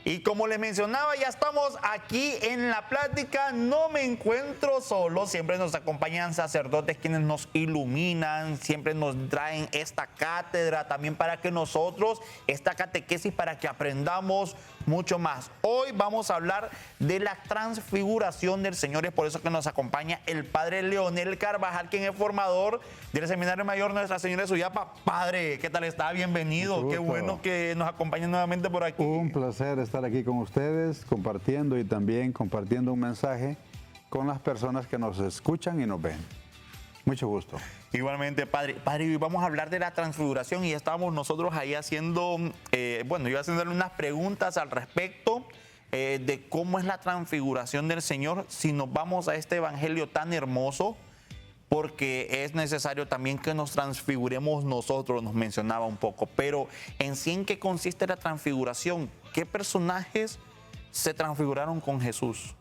Y como les mencionaba, ya estamos aquí en la plática. No me encuentro solo, siempre nos acompañan sacerdotes quienes nos iluminan, siempre nos traen esta cátedra también para que nosotros, esta catequesis, para que aprendamos mucho más. Hoy vamos a hablar de la transfiguración del Señor, es por eso que nos acompaña el Padre Leonel Carvajal, quien es formador del Seminario Mayor Nuestra Señora de Suyapa. Padre, ¿qué tal está? Bienvenido, qué bueno que nos acompañe nuevamente por aquí. Un placer estar aquí con ustedes, compartiendo y también compartiendo un mensaje con las personas que nos escuchan y nos ven. Mucho gusto. Igualmente, Padre. Padre, hoy vamos a hablar de la transfiguración y estábamos nosotros ahí haciendo, yo haciéndole unas preguntas al respecto de cómo es la transfiguración del Señor. Si nos vamos a este evangelio tan hermoso, porque es necesario también que nos transfiguremos nosotros, nos mencionaba un poco. Pero en sí, ¿en qué consiste la transfiguración? ¿Qué personajes se transfiguraron con Jesús?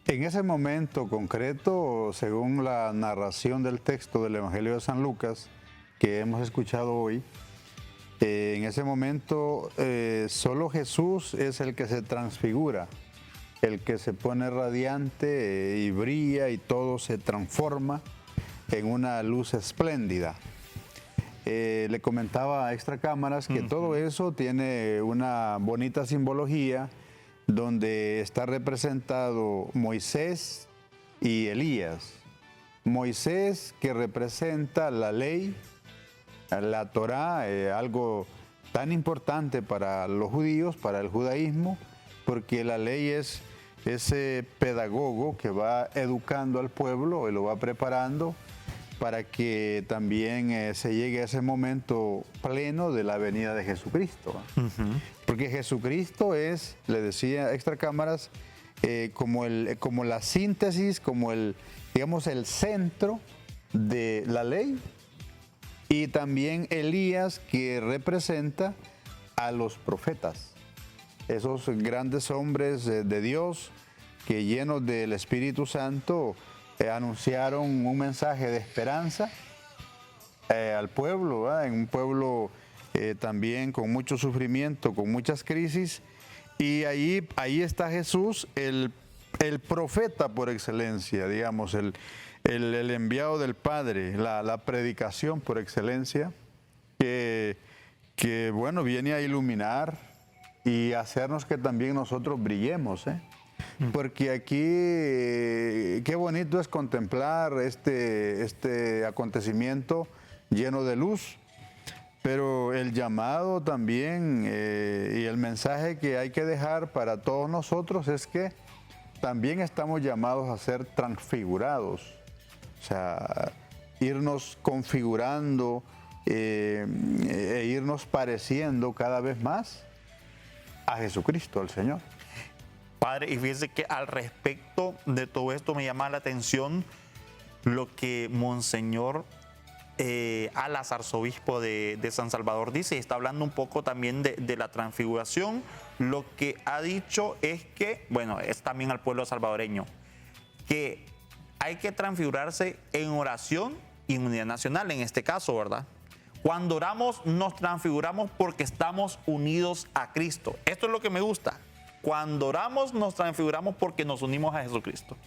En ese momento concreto, según la narración del texto del Evangelio de San Lucas, que hemos escuchado hoy, en ese momento solo Jesús es el que se transfigura, el que se pone radiante y brilla y todo se transforma en una luz espléndida. Le comentaba a Extra Cámaras que todo eso tiene una bonita simbología donde está representado Moisés y Elías. Moisés, que representa la ley, la Torá, algo tan importante para los judíos, para el judaísmo, porque la ley es ese pedagogo que va educando al pueblo y lo va preparando para que también se llegue a ese momento pleno de la venida de Jesucristo. Porque Jesucristo es, le decía Extra Cámaras, como la síntesis, como el centro de la ley, y también Elías, que representa a los profetas, esos grandes hombres de Dios que, llenos del Espíritu Santo, anunciaron un mensaje de esperanza al pueblo, ¿verdad? En un pueblo también con mucho sufrimiento, con muchas crisis, y ahí está Jesús, el profeta por excelencia, digamos, el enviado del Padre, la predicación por excelencia, que bueno, viene a iluminar y hacernos que también nosotros brillemos, porque aquí qué bonito es contemplar este acontecimiento lleno de luz, pero el llamado también y el mensaje que hay que dejar para todos nosotros es que también estamos llamados a ser transfigurados, o sea, irnos configurando e irnos pareciendo cada vez más a Jesucristo, al Señor. Padre, y fíjese que al respecto de todo esto me llama la atención lo que Monseñor Alas, arzobispo de San Salvador, dice, y está hablando un poco también de la transfiguración. Lo que ha dicho es que, bueno, es también al pueblo salvadoreño, que hay que transfigurarse en oración y en unidad nacional, en este caso, ¿verdad? Cuando oramos, nos transfiguramos porque estamos unidos a Cristo. Esto es lo que me gusta. Cuando oramos, nos transfiguramos porque nos unimos a Jesucristo.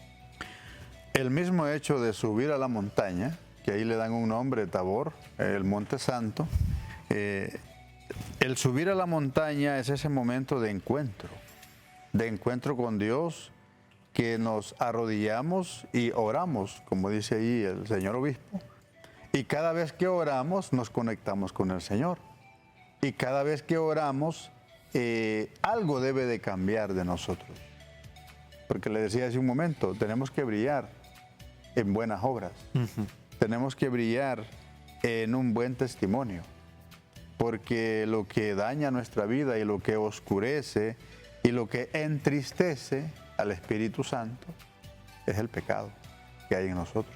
El mismo hecho de subir a la montaña, que ahí le dan un nombre, Tabor, el Monte Santo, el subir a la montaña es ese momento de encuentro con Dios, que nos arrodillamos y oramos, como dice ahí el señor obispo, y cada vez que oramos nos conectamos con el Señor, y cada vez que oramos algo debe de cambiar de nosotros, porque le decía hace un momento, tenemos que brillar en buenas obras. Tenemos que brillar en un buen testimonio, porque lo que daña nuestra vida y lo que oscurece y lo que entristece al Espíritu Santo es el pecado que hay en nosotros.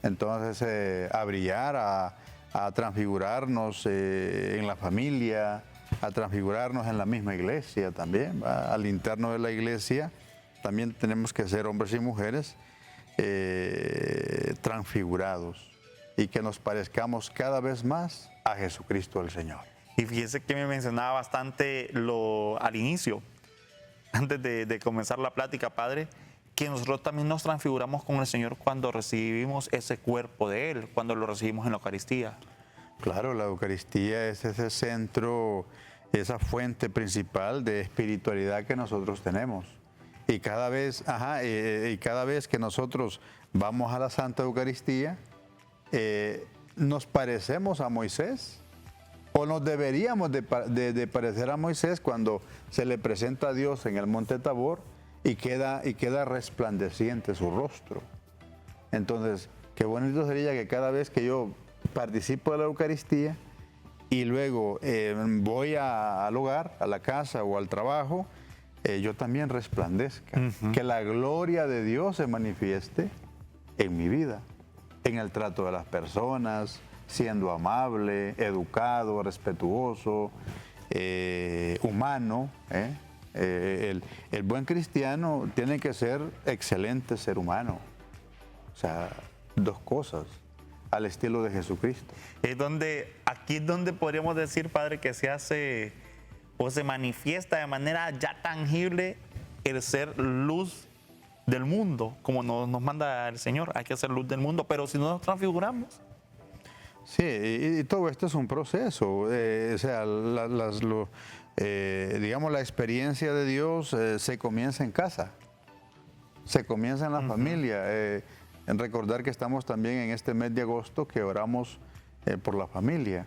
Entonces, a brillar, a transfigurarnos en la familia, a transfigurarnos en la misma iglesia también, ¿va? Al interno de la iglesia también tenemos que ser hombres y mujeres transfigurados y que nos parezcamos cada vez más a Jesucristo el Señor. Y fíjese que me mencionaba bastante al inicio, antes de comenzar la plática, Padre, que nosotros también nos transfiguramos con el Señor cuando recibimos ese cuerpo de Él, cuando lo recibimos en la Eucaristía. Claro, la Eucaristía es ese centro, esa fuente principal de espiritualidad que nosotros tenemos. Y cada vez que nosotros vamos a la Santa Eucaristía, nos parecemos a Moisés, o nos deberíamos de parecer a Moisés cuando se le presenta a Dios en el Monte Tabor y queda resplandeciente su rostro. Entonces, qué bonito sería que cada vez que yo participo de la Eucaristía y luego voy al hogar, a la casa o al trabajo, yo también resplandezca, que la gloria de Dios se manifieste en mi vida, en el trato de las personas, siendo amable, educado, respetuoso, humano. El buen cristiano tiene que ser excelente ser humano. O sea, dos cosas, al estilo de Jesucristo. Aquí es donde podríamos decir, Padre, que se hace o se manifiesta de manera ya tangible el ser luz del mundo, como nos manda el Señor. Hay que ser luz del mundo, pero si no nos transfiguramos. Sí, y todo esto es un proceso. O sea, digamos, la experiencia de Dios se comienza en casa, se comienza en la familia. En recordar que estamos también en este mes de agosto que oramos por la familia.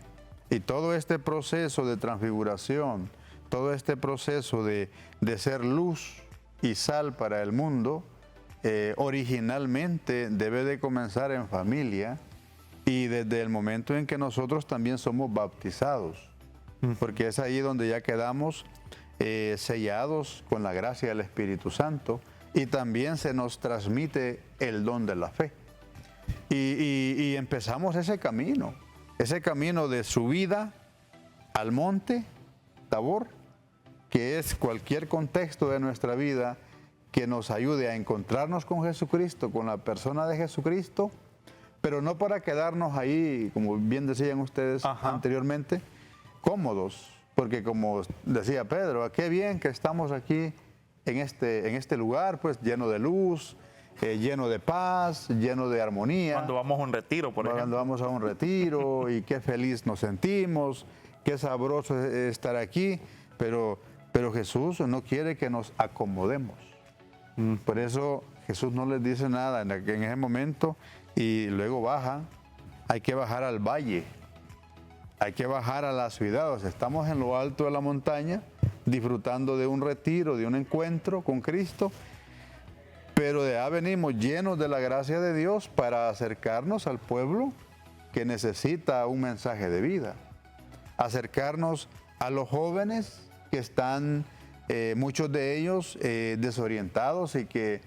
Y todo este proceso de transfiguración, todo este proceso de ser luz y sal para el mundo, originalmente debe de comenzar en familia y desde el momento en que nosotros también somos bautizados, porque es ahí donde ya quedamos sellados con la gracia del Espíritu Santo y también se nos transmite el don de la fe. Y empezamos ese camino de subida al monte Tabor, que es cualquier contexto de nuestra vida que nos ayude a encontrarnos con Jesucristo, con la persona de Jesucristo, pero no para quedarnos ahí, como bien decían ustedes anteriormente, cómodos, porque como decía Pedro, qué bien que estamos aquí en este lugar, pues lleno de luz, lleno de paz, lleno de armonía. Cuando vamos a un retiro, por ejemplo. Cuando vamos a un retiro y qué feliz nos sentimos, qué sabroso es estar aquí, pero Jesús no quiere que nos acomodemos. Por eso Jesús no les dice nada en ese momento y luego bajan. Hay que bajar al valle, hay que bajar a la ciudad. O sea, estamos en lo alto de la montaña disfrutando de un retiro, de un encuentro con Cristo, pero de ahí venimos llenos de la gracia de Dios para acercarnos al pueblo que necesita un mensaje de vida, acercarnos a los jóvenes que están, muchos de ellos, desorientados y que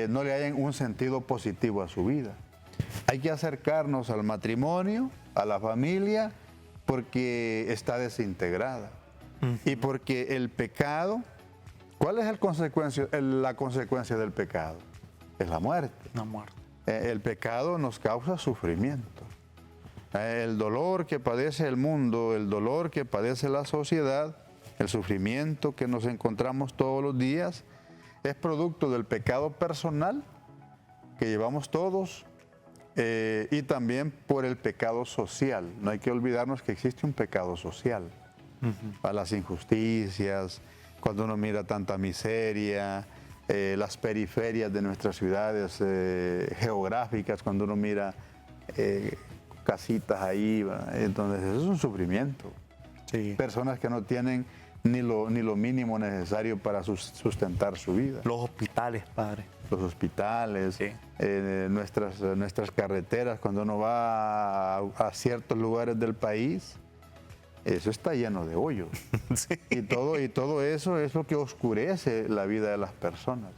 no le hayan un sentido positivo a su vida. Hay que acercarnos al matrimonio, a la familia, porque está desintegrada. Y porque el pecado, ¿cuál es la consecuencia del pecado? Es la muerte. La muerte. El pecado nos causa sufrimiento. El dolor que padece el mundo, el dolor que padece la sociedad, el sufrimiento que nos encontramos todos los días, es producto del pecado personal que llevamos todos y también por el pecado social. No hay que olvidarnos que existe un pecado social. A las injusticias, cuando uno mira tanta miseria, las periferias de nuestras ciudades geográficas, cuando uno mira casitas ahí, entonces eso es un sufrimiento. Sí. Personas que no tienen ni lo mínimo necesario para sustentar su vida. Los hospitales, Padre. Los hospitales, Sí. nuestras carreteras, cuando uno va a ciertos lugares del país, eso está lleno de hoyos. Sí. Y todo eso es lo que oscurece la vida de las personas.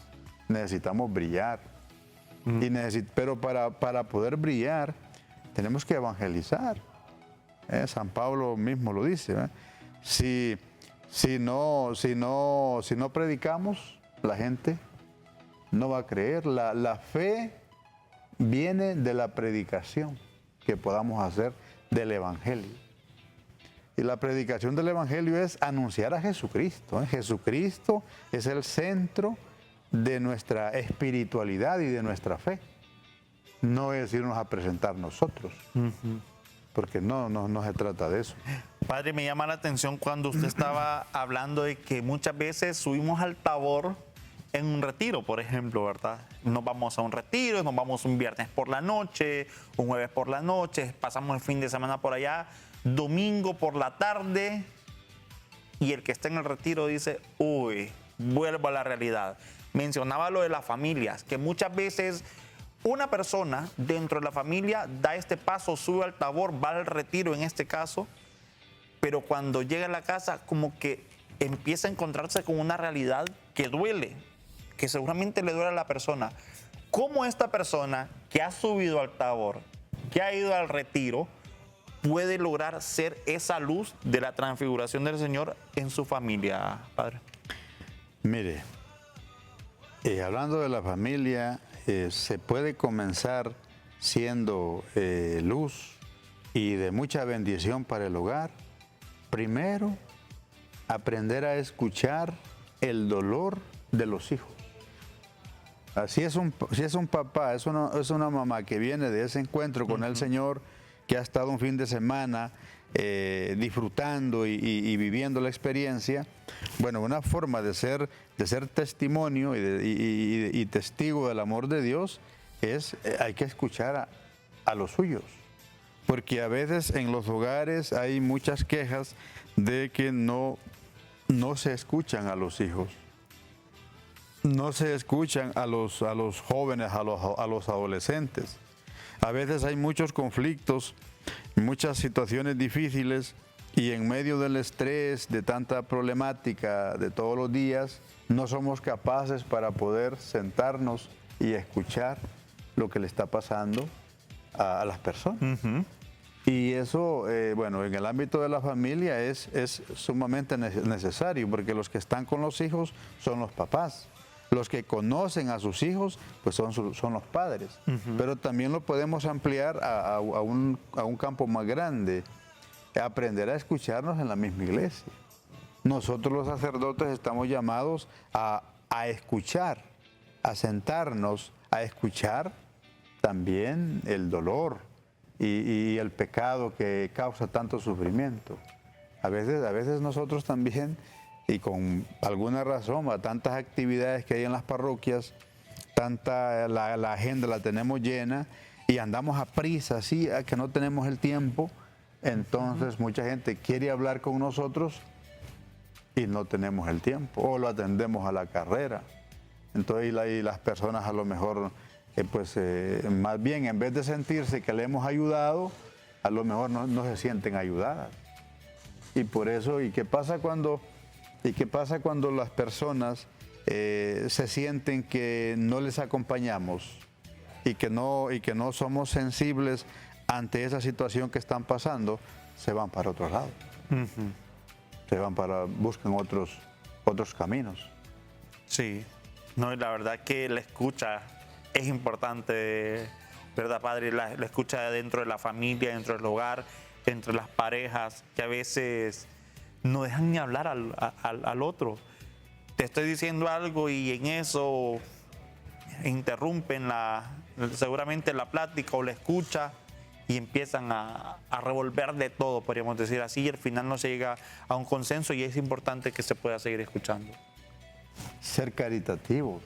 Necesitamos brillar. Pero para poder brillar, tenemos que evangelizar. San Pablo mismo lo dice. Si no predicamos, la gente no va a creer. La fe viene de la predicación que podamos hacer del Evangelio. Y la predicación del Evangelio es anunciar a Jesucristo. Jesucristo es el centro de nuestra espiritualidad y de nuestra fe. No es irnos a presentar nosotros, porque no se trata de eso. Padre, me llama la atención cuando usted estaba hablando de que muchas veces subimos al Tabor en un retiro, por ejemplo, ¿verdad? Nos vamos a un retiro, nos vamos un viernes por la noche, un jueves por la noche, pasamos el fin de semana por allá, domingo por la tarde, y el que está en el retiro dice, uy, vuelvo a la realidad. Mencionaba lo de las familias, que muchas veces una persona dentro de la familia da este paso, sube al Tabor, va al retiro en este caso, pero cuando llega a la casa como que empieza a encontrarse con una realidad que duele, que seguramente le duele a la persona. ¿Cómo esta persona que ha subido al Tabor, que ha ido al retiro, puede lograr ser esa luz de la transfiguración del Señor en su familia, Padre? Mire, hablando de la familia, se puede comenzar siendo luz y de mucha bendición para el hogar. Primero, aprender a escuchar el dolor de los hijos. Si es un papá, es una mamá que viene de ese encuentro con el Señor, que ha estado un fin de semana disfrutando y viviendo la experiencia, bueno, una forma de ser testimonio y testigo del amor de Dios es, hay que escuchar a los suyos. Porque a veces en los hogares hay muchas quejas de que no se escuchan a los hijos. No se escuchan a los jóvenes, a los adolescentes. A veces hay muchos conflictos, muchas situaciones difíciles y en medio del estrés, de tanta problemática de todos los días, no somos capaces para poder sentarnos y escuchar lo que le está pasando a las personas. Y eso, bueno, en el ámbito de la familia es sumamente necesario, porque los que están con los hijos son los papás. Los que conocen a sus hijos, pues son los padres. Pero también lo podemos ampliar a un campo más grande, aprender a escucharnos en la misma iglesia. Nosotros los sacerdotes estamos llamados a escuchar, a sentarnos, a escuchar también el dolor y el pecado que causa tanto sufrimiento. A veces nosotros también, y con alguna razón, a tantas actividades que hay en las parroquias, la agenda la tenemos llena y andamos a prisa, así, a que no tenemos el tiempo. Entonces mucha gente quiere hablar con nosotros y no tenemos el tiempo, o lo atendemos a la carrera. Entonces y las personas a lo mejor, más bien en vez de sentirse que le hemos ayudado, a lo mejor no se sienten ayudadas. Y por eso, ¿y qué pasa cuando las personas se sienten que no les acompañamos y que no somos sensibles ante esa situación que están pasando? Se van para otro lado. Buscan otros caminos. Sí, no, y la verdad que la escucha es importante, ¿verdad, Padre? La escucha dentro de la familia, dentro del hogar, entre las parejas, que a veces no dejan ni hablar al otro. Te estoy diciendo algo y en eso interrumpen seguramente la plática o la escucha y empiezan a revolver de todo, podríamos decir así, y al final no se llega a un consenso y es importante que se pueda seguir escuchando. Ser caritativos,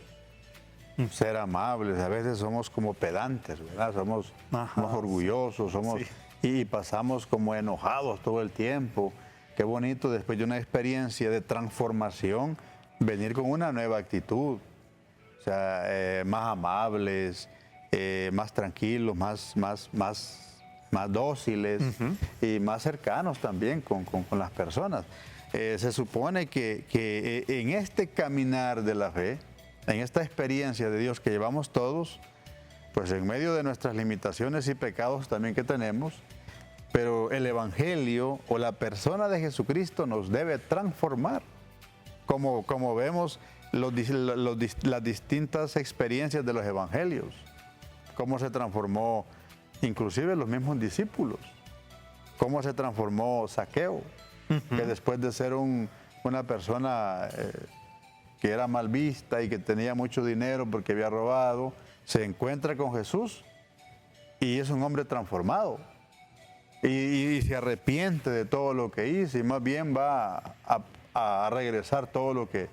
ser amables, a veces somos como pedantes, ¿verdad? Somos orgullosos, sí. Y pasamos como enojados todo el tiempo. Qué bonito después de una experiencia de transformación venir con una nueva actitud, o sea, más amables, más tranquilos, más dóciles y más cercanos también con las personas. Se supone que en este caminar de la fe, en esta experiencia de Dios que llevamos todos, pues en medio de nuestras limitaciones y pecados también que tenemos, pero el Evangelio o la persona de Jesucristo nos debe transformar, como vemos las distintas experiencias de los Evangelios, cómo se transformó inclusive los mismos discípulos. cómo se transformó Zaqueo, que después de ser una persona que era mal vista y que tenía mucho dinero porque había robado, se encuentra con Jesús y es un hombre transformado. Y se arrepiente de todo lo que hizo y más bien va a regresar todo lo que...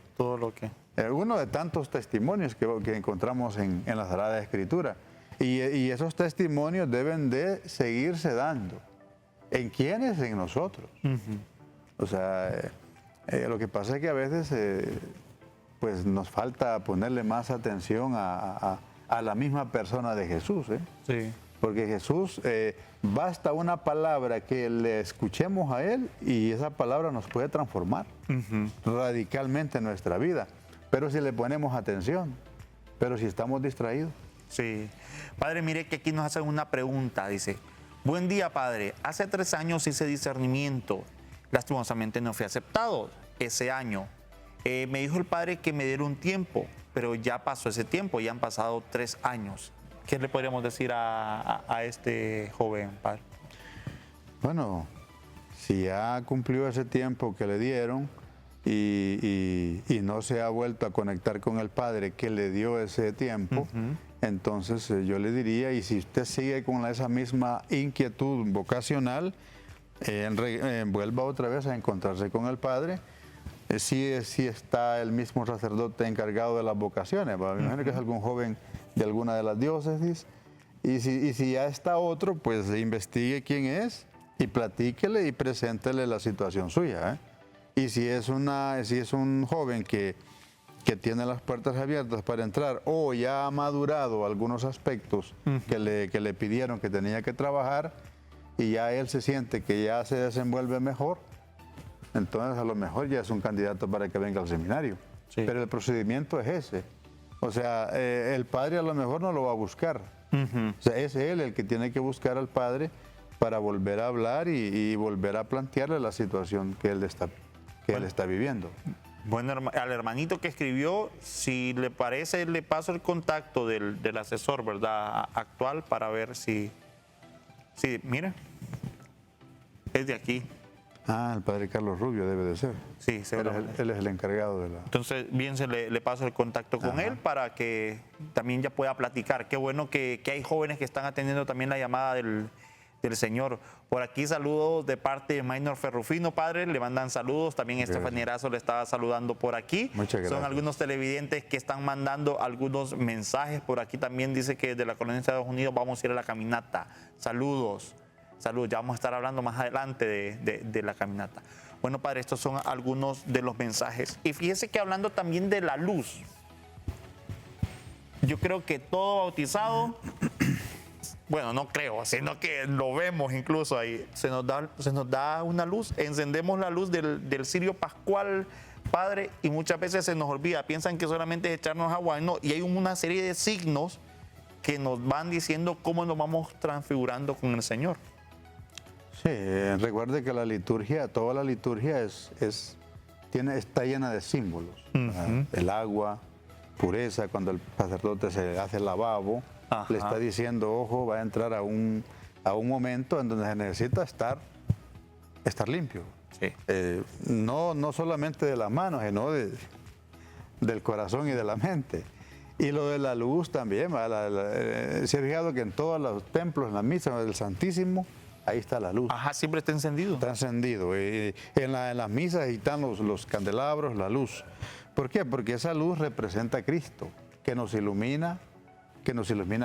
uno de tantos testimonios que encontramos en la Sagrada Escritura. Y esos testimonios deben de seguirse dando. ¿En quiénes? En nosotros. O sea, lo que pasa es que a veces pues nos falta ponerle más atención a la misma persona de Jesús. Sí. Porque Jesús, basta una palabra que le escuchemos a Él y esa palabra nos puede transformar radicalmente en nuestra vida. Pero si le ponemos atención, pero si estamos distraídos. Sí. Padre, mire que aquí nos hacen una pregunta, dice: buen día, padre. Hace 3 años hice discernimiento. Lastimosamente no fui aceptado ese año. Me dijo el padre que me diera un tiempo, pero ya pasó ese tiempo, ya han pasado 3 años. ¿Qué le podríamos decir a este joven, padre? Bueno, si ya cumplió ese tiempo que le dieron y no se ha vuelto a conectar con el padre que le dio ese tiempo, entonces yo le diría, y si usted sigue con esa misma inquietud vocacional, vuelva otra vez a encontrarse con el padre. Sí está el mismo sacerdote encargado de las vocaciones, me imagino que es algún joven de alguna de las diócesis, y si ya está otro, pues investigue quién es y platíquele y preséntele la situación suya. Y si es un joven que tiene las puertas abiertas para entrar o ya ha madurado algunos aspectos que le pidieron que tenía que trabajar y ya él se siente que ya se desenvuelve mejor, entonces a lo mejor ya es un candidato para que venga al seminario. Sí. Pero el procedimiento es ese. O sea, el padre a lo mejor no lo va a buscar. O sea, es él el que tiene que buscar al padre para volver a hablar y volver a plantearle la situación que él está viviendo. Bueno, al hermanito que escribió, si le parece, le paso el contacto del asesor, ¿verdad?, actual, para ver si... Sí, mira, es de aquí. Ah, el padre Carlos Rubio debe de ser. Sí, seguramente. Él es el encargado de la... Entonces, bien, le paso el contacto con él para que también ya pueda platicar. Qué bueno que hay jóvenes que están atendiendo también la llamada del Señor. Por aquí saludos de parte de Maynor Ferrufino, padre, le mandan saludos. También Estefanía Erazo le estaba saludando por aquí. Muchas gracias. Son algunos televidentes que están mandando algunos mensajes. Por aquí también dice que de la colonia de Estados Unidos vamos a ir a la caminata. Saludos. Saludos, ya vamos a estar hablando más adelante de la caminata. Bueno, padre, estos son algunos de los mensajes. Y fíjese que hablando también de la luz, yo creo que todo bautizado, bueno, no creo, sino que lo vemos incluso ahí, se nos da una luz, encendemos la luz del cirio pascual, padre, y muchas veces se nos olvida, piensan que solamente es echarnos agua, no, y hay una serie de signos que nos van diciendo cómo nos vamos transfigurando con el Señor. Sí, recuerde que la liturgia, toda la liturgia está llena de símbolos. El agua, pureza, cuando el sacerdote se hace el lavabo, le está diciendo, ojo, va a entrar a un momento en donde se necesita estar limpio. Sí. No solamente de las manos, sino del corazón y de la mente. Y lo de la luz también, se ha fijado que en todos los templos, en la misa del Santísimo, ahí está la luz. Ajá, siempre está encendido. Está encendido. En las misas ahí están los candelabros, la luz. ¿Por qué? Porque esa luz representa a Cristo, que nos ilumina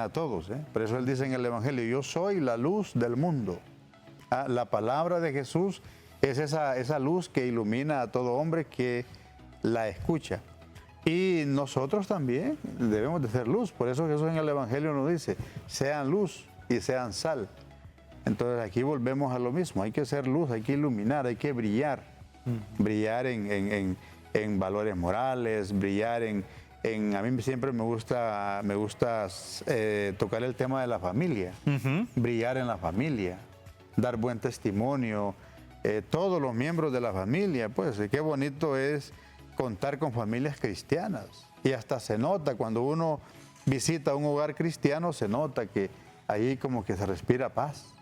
a todos. Por eso él dice en el Evangelio, yo soy la luz del mundo. La palabra de Jesús es esa luz que ilumina a todo hombre que la escucha. Y nosotros también debemos de ser luz. Por eso Jesús en el Evangelio nos dice, sean luz y sean sal. Entonces aquí volvemos a lo mismo, hay que ser luz, hay que iluminar, hay que brillar. Brillar en valores morales, brillar a mí siempre me gusta tocar el tema de la familia, brillar en la familia, dar buen testimonio, todos los miembros de la familia, pues qué bonito es contar con familias cristianas. Y hasta se nota, cuando uno visita un hogar cristiano, se nota que ahí como que se respira paz.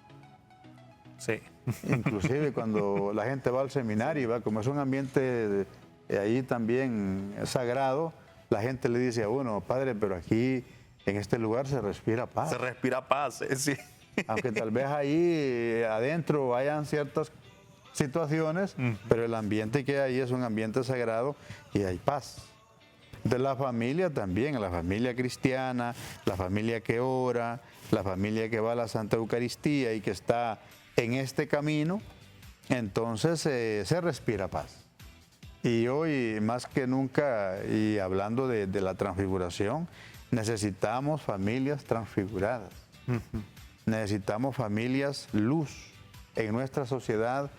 Sí. Inclusive cuando la gente va al seminario, ¿va? Como es un ambiente ahí también sagrado, la gente le dice a uno, padre, pero aquí en este lugar se respira paz. Se respira paz, sí. Aunque tal vez ahí adentro hayan ciertas situaciones, pero el ambiente que hay es un ambiente sagrado y hay paz. De la familia también, la familia cristiana, la familia que ora, la familia que va a la Santa Eucaristía y que está en este camino, entonces se respira paz. Y hoy, más que nunca, y hablando de la transfiguración, necesitamos familias transfiguradas. Necesitamos familias luz en nuestra sociedad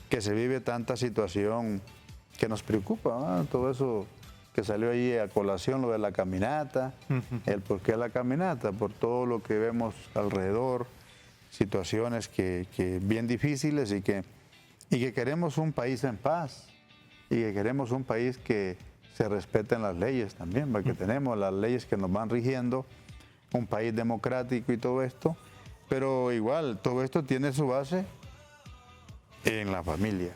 que se vive tanta situación que nos preocupa, ¿no? Todo eso que salió ahí a colación, lo de la caminata, el por qué la caminata, por todo lo que vemos alrededor, situaciones que bien difíciles y que queremos un país en paz y que queremos un país que se respeten las leyes también, porque tenemos las leyes que nos van rigiendo, un país democrático y todo esto, pero igual todo esto tiene su base en la familia.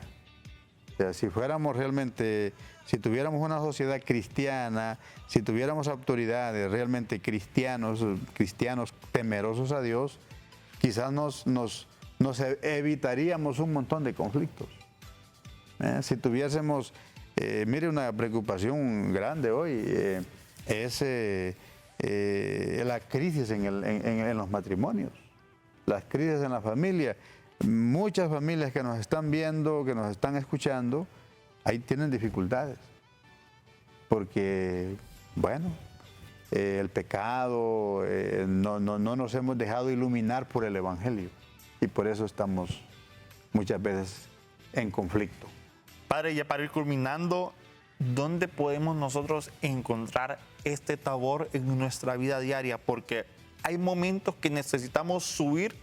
O sea, si fuéramos realmente, si tuviéramos una sociedad cristiana, si tuviéramos autoridades realmente cristianos temerosos a Dios, quizás nos evitaríamos un montón de conflictos. Si tuviésemos, mire, una preocupación grande hoy es la crisis en los matrimonios, las crisis en la familia. Muchas familias que nos están viendo, que nos están escuchando, ahí tienen dificultades. Porque, bueno, el pecado, no nos hemos dejado iluminar por el Evangelio. Y por eso estamos muchas veces en conflicto. Padre, ya para ir culminando, ¿dónde podemos nosotros encontrar este tabor en nuestra vida diaria? Porque hay momentos que necesitamos subir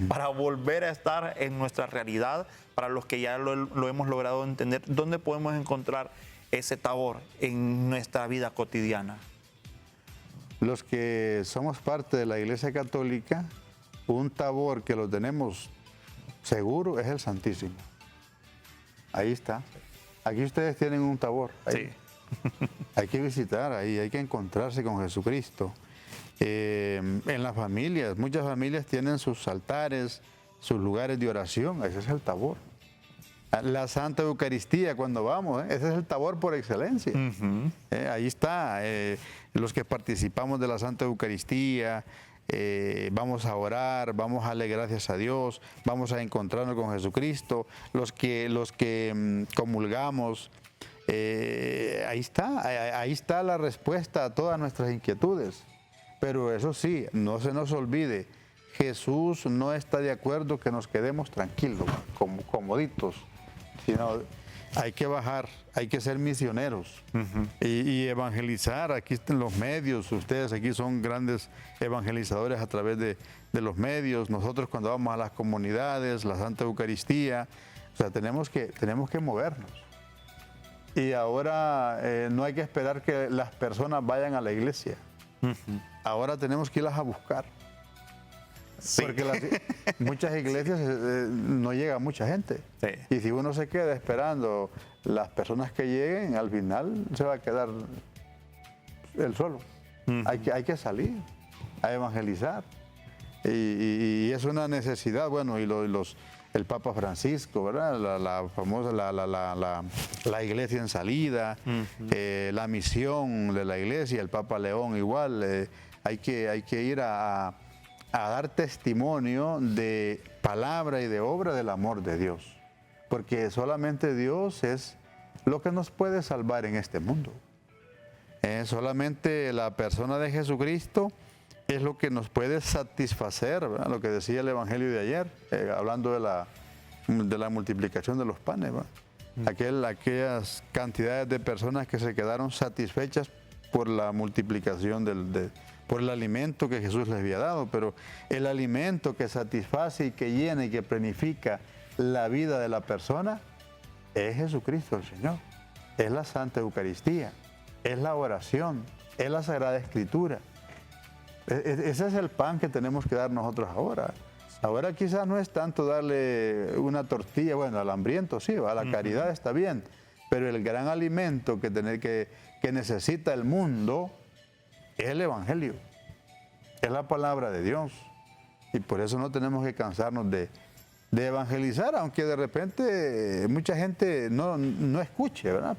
para volver a estar en nuestra realidad. Para los que ya lo hemos logrado entender, ¿dónde podemos encontrar ese tabor en nuestra vida cotidiana? Los que somos parte de la Iglesia Católica, un tabor que lo tenemos seguro es el Santísimo. Ahí está. Aquí ustedes tienen un tabor. Ahí. Sí. Hay que visitar ahí, hay que encontrarse con Jesucristo. En las familias, muchas familias tienen sus altares, sus lugares de oración, ese es el tabor. La Santa Eucaristía, cuando vamos, ese es el tabor por excelencia. Ahí está, los que participamos de la Santa Eucaristía, vamos a orar, vamos a darle gracias a Dios, vamos a encontrarnos con Jesucristo, los que comulgamos, ahí está la respuesta a todas nuestras inquietudes. Pero eso sí, no se nos olvide, Jesús no está de acuerdo que nos quedemos tranquilos, como comoditos, sino hay que bajar, hay que ser misioneros y evangelizar. Aquí están los medios, ustedes aquí son grandes evangelizadores a través de los medios. Nosotros cuando vamos a las comunidades, la Santa Eucaristía, o sea, tenemos que movernos. Y ahora no hay que esperar que las personas vayan a la iglesia. Ahora tenemos que irlas a buscar. Sí. Porque muchas iglesias no llega mucha gente. Sí. Y si uno se queda esperando las personas que lleguen, al final se va a quedar él solo. Hay que salir a evangelizar. Y es una necesidad, bueno, el Papa Francisco, ¿verdad? La famosa, la iglesia en salida, la misión de la iglesia, el Papa León igual, hay que ir a dar testimonio de palabra y de obra del amor de Dios, porque solamente Dios es lo que nos puede salvar en este mundo. Solamente la persona de Jesucristo es lo que nos puede satisfacer, ¿verdad? Lo que decía el Evangelio de ayer, hablando de la multiplicación de los panes, aquellas cantidades de personas que se quedaron satisfechas por la multiplicación por el alimento que Jesús les había dado, pero el alimento que satisface y que llena y que planifica la vida de la persona es Jesucristo el Señor, es la Santa Eucaristía, es la oración, es la Sagrada Escritura. Ese es el pan que tenemos que dar nosotros ahora. Ahora quizás no es tanto darle una tortilla, bueno, al hambriento sí, a la caridad está bien, pero el gran alimento que necesita el mundo es el Evangelio, es la palabra de Dios. Y por eso no tenemos que cansarnos de evangelizar, aunque de repente mucha gente no escuche, ¿verdad?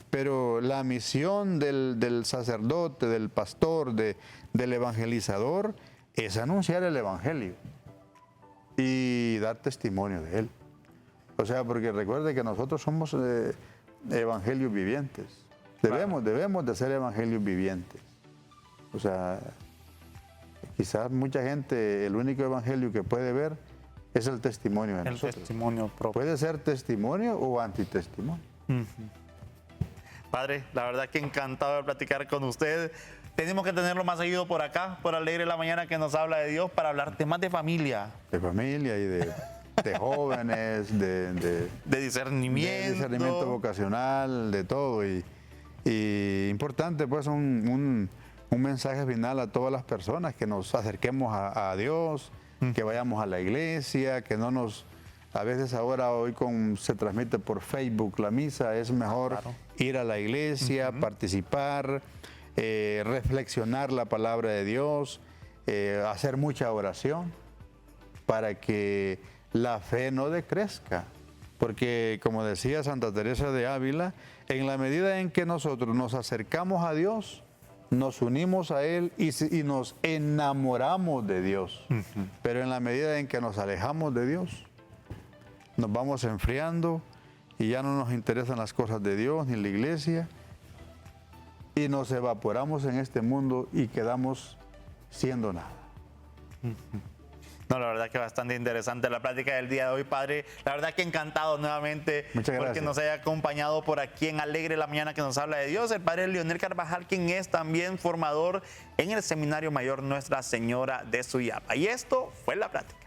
Pero la misión del sacerdote, del pastor, del evangelizador, es anunciar el Evangelio y dar testimonio de él. O sea, porque recuerde que nosotros somos evangelios vivientes. Debemos de ser evangelios vivientes. O sea, quizás mucha gente, el único evangelio que puede ver es el testimonio de nosotros. El testimonio propio. Puede ser testimonio o antitestimonio. Padre, la verdad que encantado de platicar con usted. Tenemos que tenerlo más seguido por acá, por Alegre la Mañana, que nos habla de Dios, para hablar temas de familia. De familia y de jóvenes, de discernimiento. De discernimiento vocacional, de todo. Y importante, pues, un mensaje final a todas las personas, que nos acerquemos a Dios, que vayamos a la iglesia, que no nos... A veces hoy se transmite por Facebook la misa, es mejor ir a la iglesia, participar, reflexionar la palabra de Dios, hacer mucha oración para que la fe no decrezca. Porque, como decía Santa Teresa de Ávila, en la medida en que nosotros nos acercamos a Dios, nos unimos a Él y nos enamoramos de Dios. Pero en la medida en que nos alejamos de Dios, nos vamos enfriando y ya no nos interesan las cosas de Dios ni la iglesia, y nos evaporamos en este mundo y quedamos siendo nada. No, la verdad que bastante interesante la plática del día de hoy, Padre. La verdad que encantado nuevamente porque nos haya acompañado por aquí en Alegre la Mañana, que nos habla de Dios, el Padre Leonel Carvajal, quien es también formador en el Seminario Mayor Nuestra Señora de Suyapa. Y esto fue la plática.